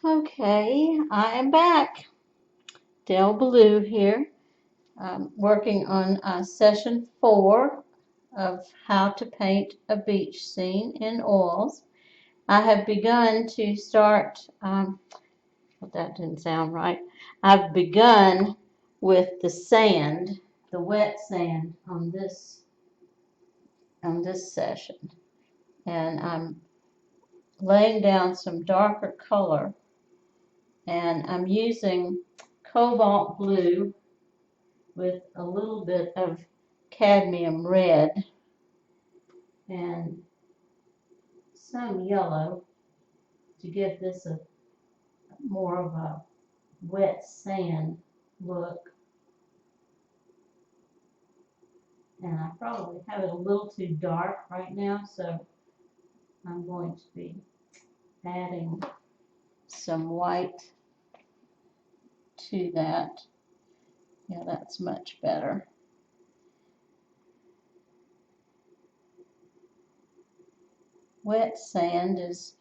Okay, I am back. Del Blue here, working on session 4 of how to paint a beach scene in oils. I have begun to start, well, that didn't sound right. I've begun with the sand, the wet sand on this session. And I'm laying down some darker color, and I'm using cobalt blue with a little bit of cadmium red and some yellow to give this a more of a wet sand look. And I probably have it a little too dark right now, so I'm going to be adding some white to that. Yeah, that's much better. Wet sand is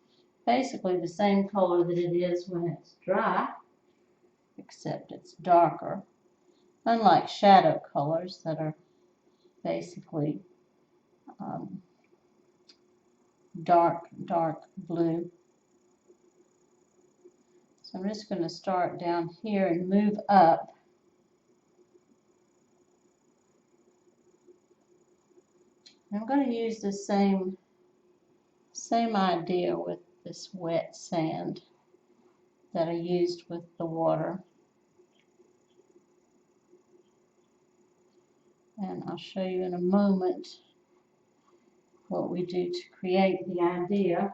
basically the same color that it is when it's dry, except it's darker. Unlike shadow colors that are basically dark blue. So I'm just going to start down here and move up. I'm going to use the same idea with this wet sand that I used with the water. And I'll show you in a moment what we do to create the idea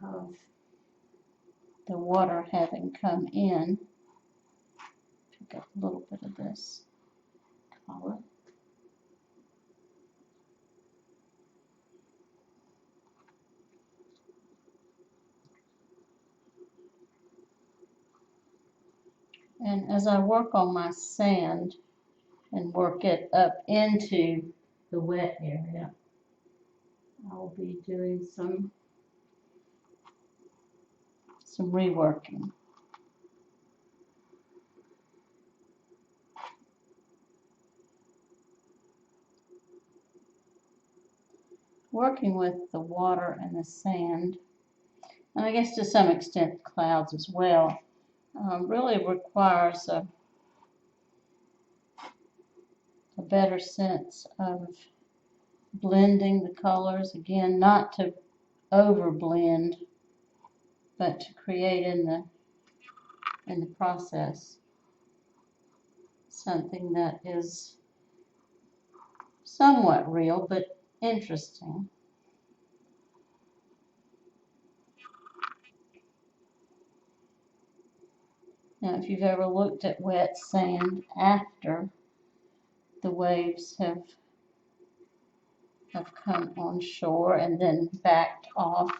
of the water having come in. Pick up a little bit of this color. And as I work on my sand and work it up into the wet area, I'll be doing some reworking. Working with the water and the sand, and I guess to some extent clouds as well, really requires a better sense of blending the colors. Again, not to over blend, but to create in the process something that is somewhat real but interesting. Now, if you've ever looked at wet sand after the waves have come on shore and then backed off,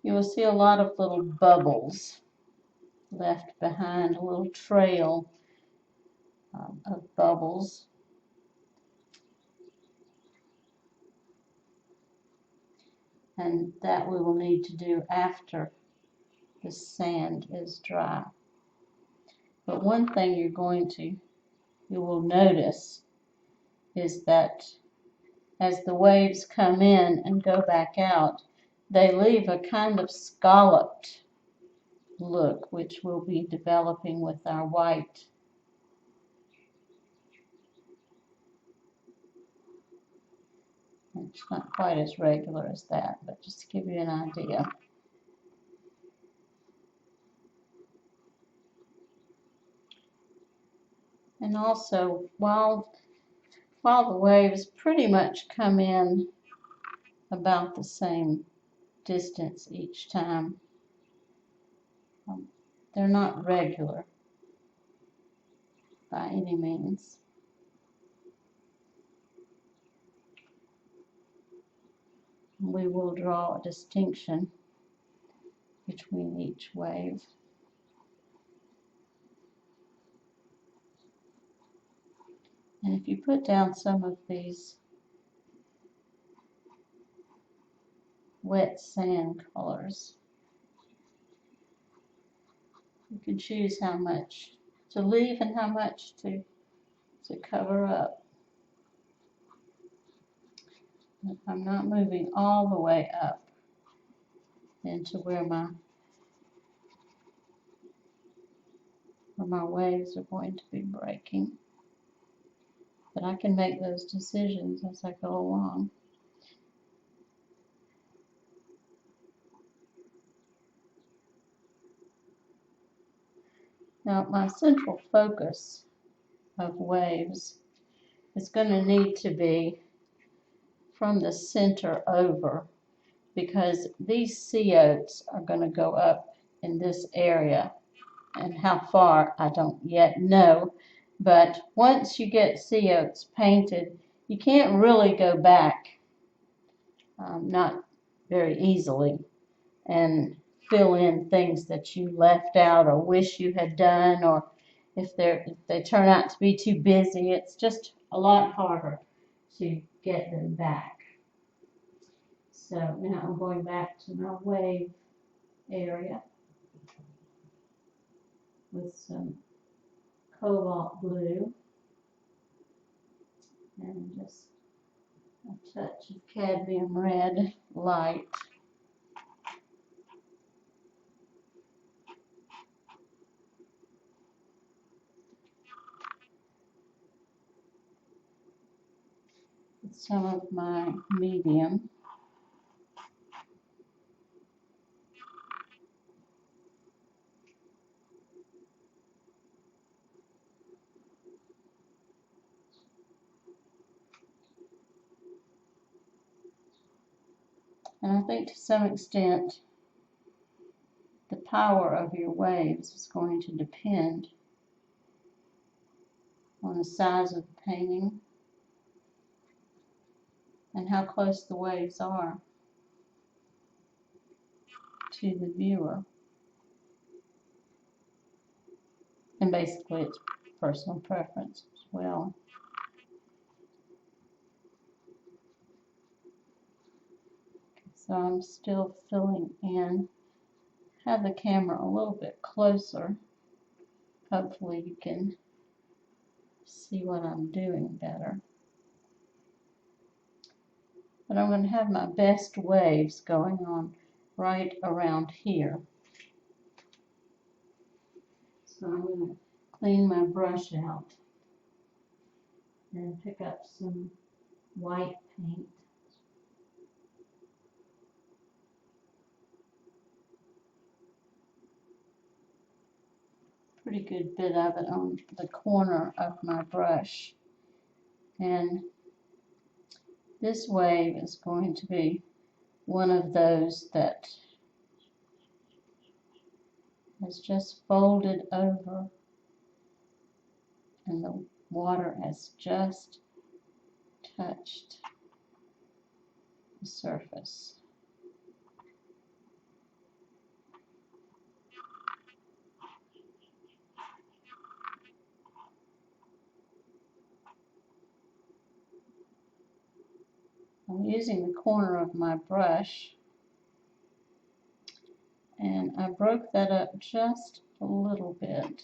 you will see a lot of little bubbles left behind, a little trail of bubbles. And that we will need to do after the sand is dry. But one thing you will notice is that as the waves come in and go back out, they leave a kind of scalloped look, which we'll be developing with our white. It's not quite as regular as that, but just to give you an idea. And also, while the waves pretty much come in about the same distance each time, they're not regular by any means. We will draw a distinction between each wave. And if you put down some of these wet sand colors, You can choose how much to leave and how much to cover up. I'm not moving all the way up into where my waves are going to be breaking. But I can make those decisions as I go along. Now, my central focus of waves is going to need to be from the center over, because these sea oats are going to go up in this area, and how far I don't yet know. But once you get sea oats painted, you can't really go back, not very easily, and fill in things that you left out or wish you had done, or if they turn out to be too busy, it's just a lot harder to get them back. So now I'm going back to my wave area with some cobalt blue and just a touch of cadmium red light. With some of my medium. And I think to some extent the power of your waves is going to depend on the size of the painting and how close the waves are to the viewer. And basically it's personal preference as well. So I'm still filling in. Have the camera a little bit closer. Hopefully you can see what I'm doing better. But I'm going to have my best waves going on right around here. So I'm going to clean my brush out and pick up some white paint. Pretty good bit of it on the corner of my brush. And this wave is going to be one of those that has just folded over and the water has just touched the surface. I'm using the corner of my brush, and I broke that up just a little bit.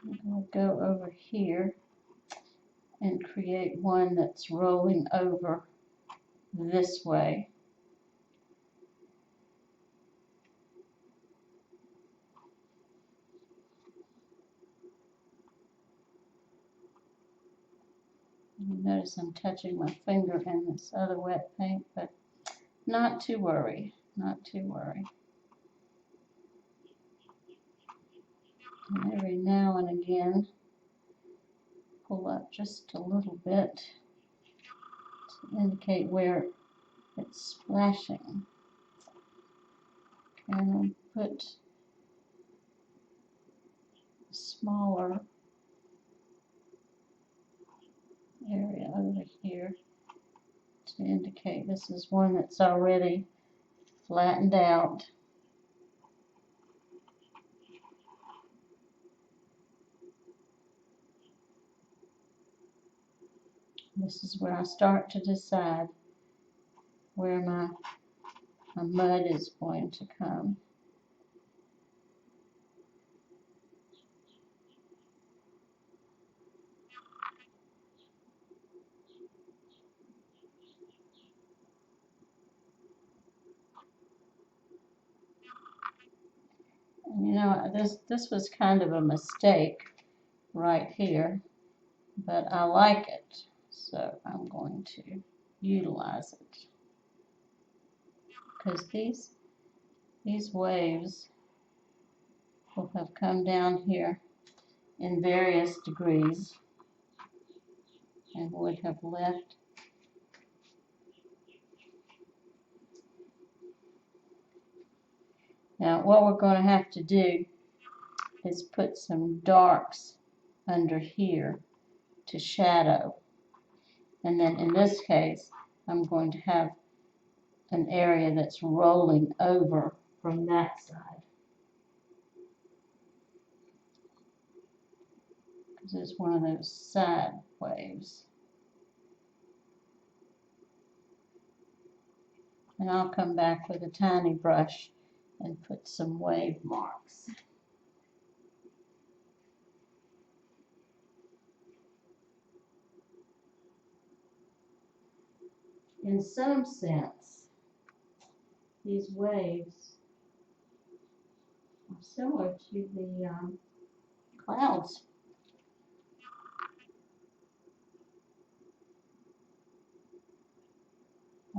I'm going to go over here and create one that's rolling over this way. You notice I'm touching my finger in this other wet paint, but not to worry, not to worry. And every now and again, pull up just a little bit to indicate where it's splashing. And put a smaller area over here to indicate this is one that's already flattened out. This is where I start to decide where my mud is going to come. And you know, this was kind of a mistake right here, but I like it, so I'm going to utilize it. Because these waves will have come down here in various degrees and would have left. Now what we're going to have to do is put some darks under here to shadow. And then in this case, I'm going to have an area that's rolling over from that side. Because it's one of those side waves. And I'll come back with a tiny brush and put some wave marks. In some sense, these waves are similar to the clouds.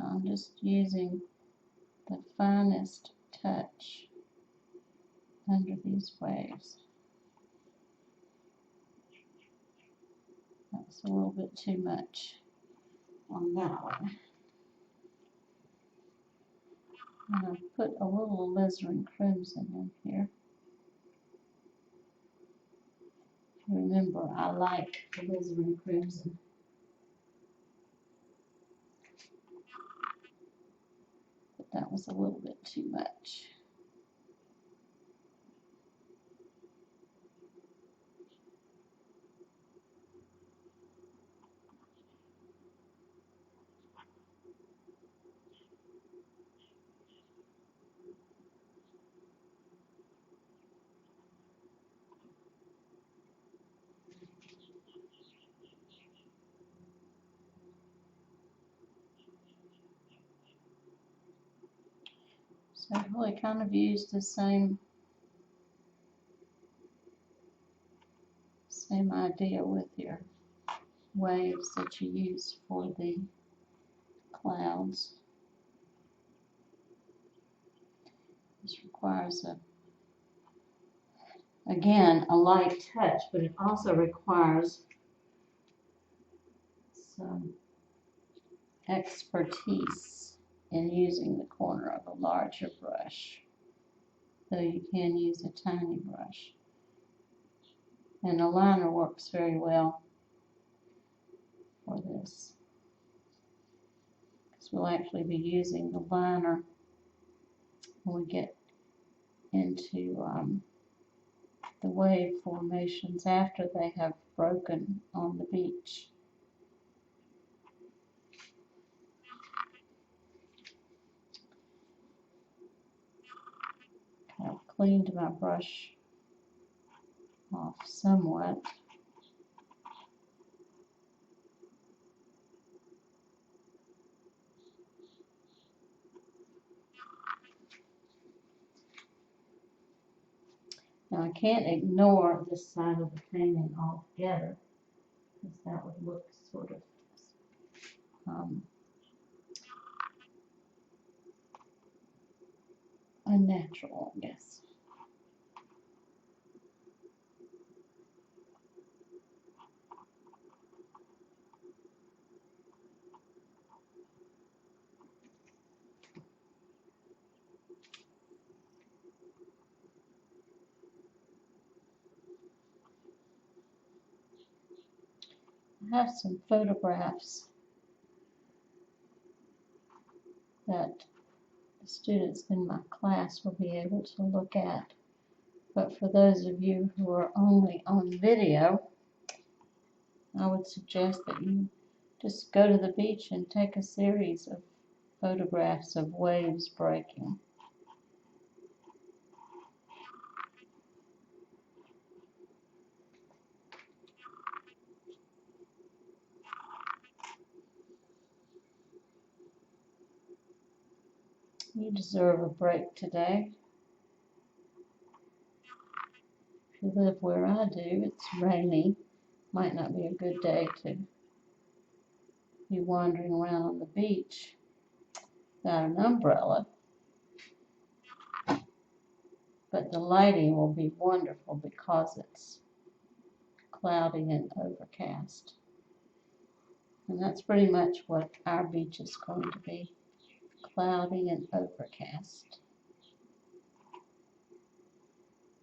I'm just using the finest touch under these waves. That's a little bit too much on that one. And I've put a little alizarin crimson in here. Remember, I like alizarin crimson. But that was a little bit too much. So I really kind of used the same idea with your waves that you use for the clouds. This requires again, a light touch, but it also requires some expertise in using the corner of a larger brush, though you can use a tiny brush. And a liner works very well for this, because we'll actually be using the liner when we get into the wave formations after they have broken on the beach. I've cleaned my brush off somewhat. Now I can't ignore this side of the painting altogether, because that would look sort of unnatural, I guess. I have some photographs that the students in my class will be able to look at. But for those of you who are only on video, I would suggest that you Just go to the beach and take a series of photographs of waves breaking. You deserve a break today. If you live where I do, it's rainy. Might not be a good day to be wandering around on the beach without an umbrella. But the lighting will be wonderful because it's cloudy and overcast. And that's pretty much what our beach is going to be, cloudy and overcast.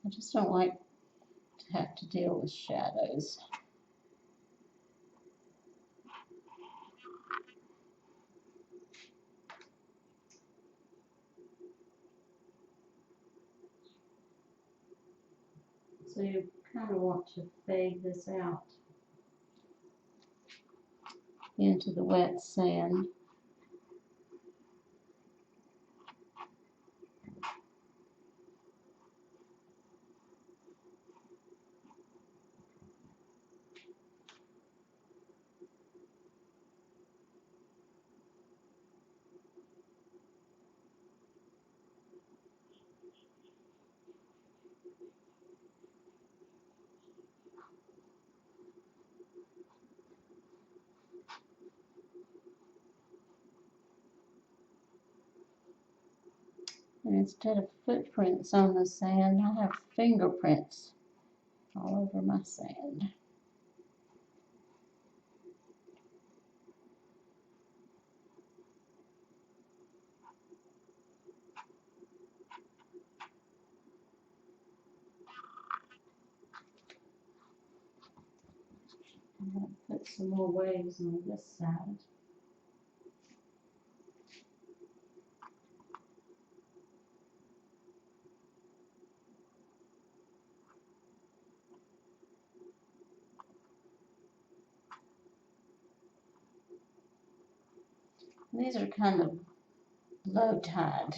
I just don't like to have to deal with shadows. So you kind of want to fade this out into the wet sand. And instead of footprints on the sand, I have fingerprints all over my sand. I'm going to put some more waves on this side. These are kind of low tide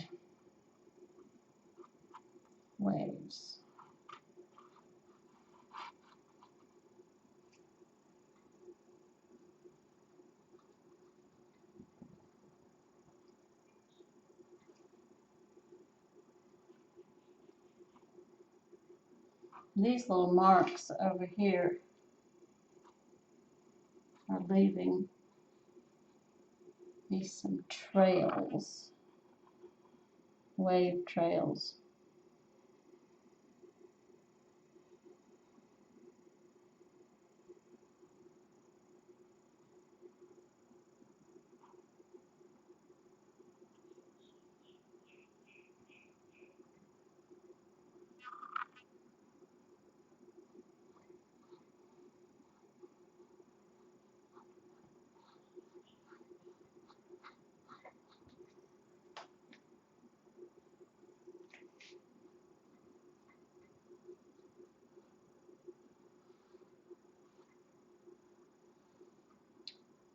waves. These little marks over here are leaving me some trails, wave trails.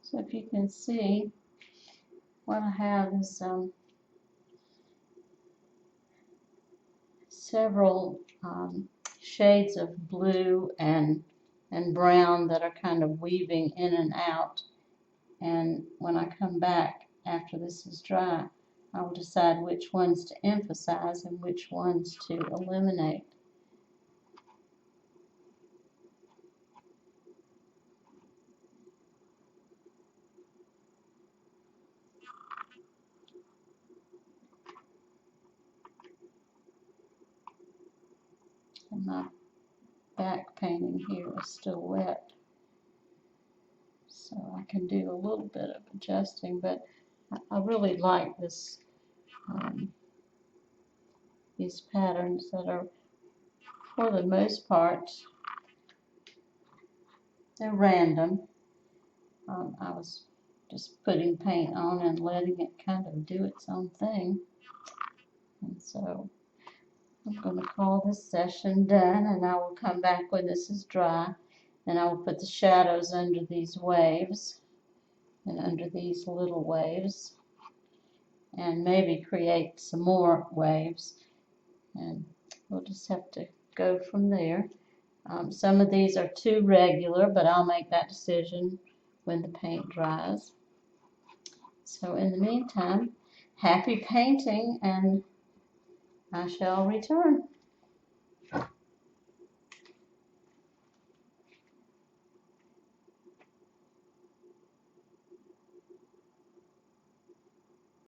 So if you can see, what I have is several shades of blue and brown that are kind of weaving in and out. And when I come back after this is dry, I will decide which ones to emphasize and which ones to eliminate. And my back painting here is still wet, so I can do a little bit of adjusting, but I really like this these patterns that are, for the most part, they're random. I was just putting paint on and letting it kind of do its own thing. And so I'm going to call this session done, and I will come back when this is dry, and I will put the shadows under these waves. and under these little waves, and maybe create some more waves, and we'll just have to go from there. Some of these are too regular, but I'll make that decision when the paint dries. So in the meantime, happy painting, and I shall return.